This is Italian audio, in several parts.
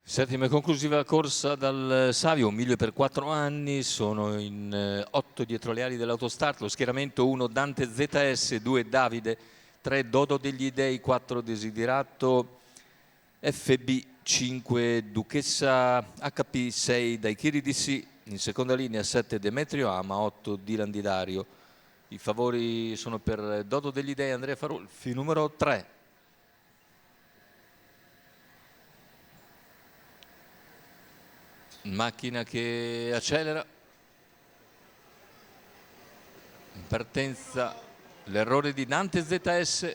Settima e conclusiva corsa dal Savio, 1000 per 4 anni, sono in 8 dietro le ali dell'autostart, lo schieramento 1 Dante ZS, 2 Davide, 3 Dodo degli Dei, 4 Desiderato, FB 5 Duchessa HP, 6 Daichiri DC, in seconda linea 7 Demetrio Ama, 8 Dylan Di Dario. I favori sono per Dodo degli Dei, Andrea Farolfi, numero 3. Macchina che accelera, in partenza l'errore di Dante ZS,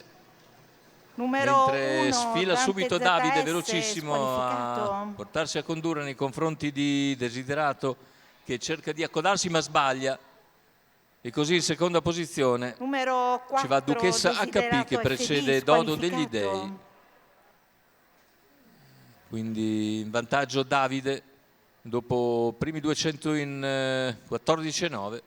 mentre sfila subito Davide velocissimo a portarsi a condurre nei confronti di Desiderato, che cerca di accodarsi ma sbaglia, e così in seconda posizione ci va Duchessa HP che precede Dodo degli Dei, quindi in vantaggio Davide dopo primi 200 in 14,9.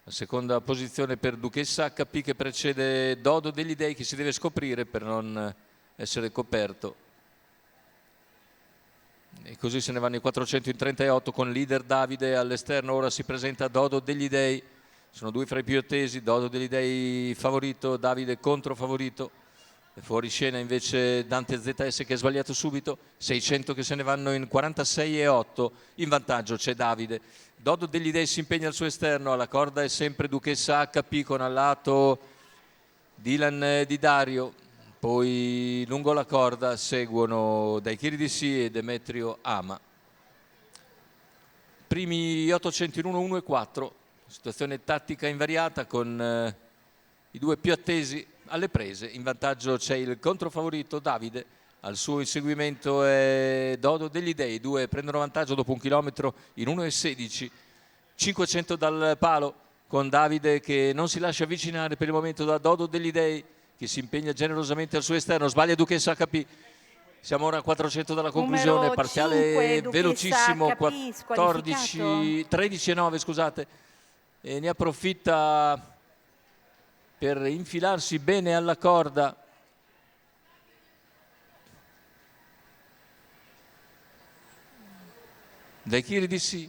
La seconda posizione per Duchessa HP che precede Dodo degli Dei, che si deve scoprire per non essere coperto. E così se ne vanno i 400 in 38 con leader Davide all'esterno. Ora si presenta Dodo degli Dei, sono due fra i più attesi, Dodo degli Dei favorito, Davide contro favorito. E fuori scena invece Dante ZS che ha sbagliato subito, 600 che se ne vanno in 46,8, in vantaggio c'è Davide. Dodo degli Dei si impegna al suo esterno, alla corda è sempre Duchessa HP con al lato Dylan Di Dario, poi lungo la corda seguono Daichiri DC e Demetrio Ama. Primi 800 in 1, 1,4, situazione tattica invariata con i due più attesi alle prese. In vantaggio c'è il controfavorito Davide, al suo inseguimento è Dodo degli Dei, i due prendono vantaggio dopo un chilometro in 1,16, 500 dal palo con Davide che non si lascia avvicinare per il momento da Dodo degli Dei, che si impegna generosamente al suo esterno, sbaglia Duchessa HP. Siamo ora a 400 dalla conclusione, parziale velocissimo, 13,9 scusate, e ne approfitta per infilarsi bene alla corda Daichiri DC.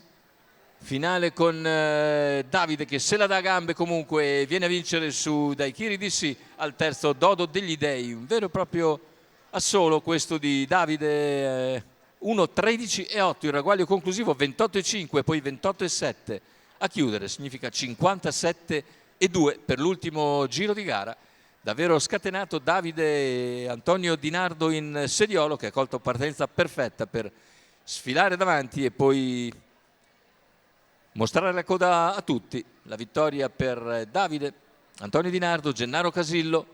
Finale con Davide che se la dà a gambe, comunque viene a vincere su Daichiri DC. Al terzo Dodo degli Dei, un vero e proprio assolo questo di Davide, 1,13,8 il ragguaglio conclusivo, 28,5 poi 28,7 a chiudere, significa 57,2 per l'ultimo giro di gara. Davvero scatenato Davide e Antonio Di Nardo in sediolo, che ha colto partenza perfetta per sfilare davanti e poi mostrare la coda a tutti. La vittoria per Davide, Antonio Di Nardo, Gennaro Casillo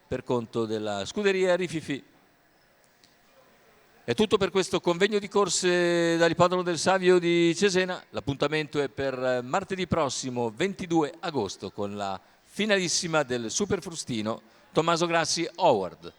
per conto della scuderia Rififi. È tutto per questo convegno di corse dall'Ippodromo del Savio di Cesena. L'appuntamento è per martedì prossimo 22 agosto con la finalissima del Super Frustino Tommaso Grassi Howard.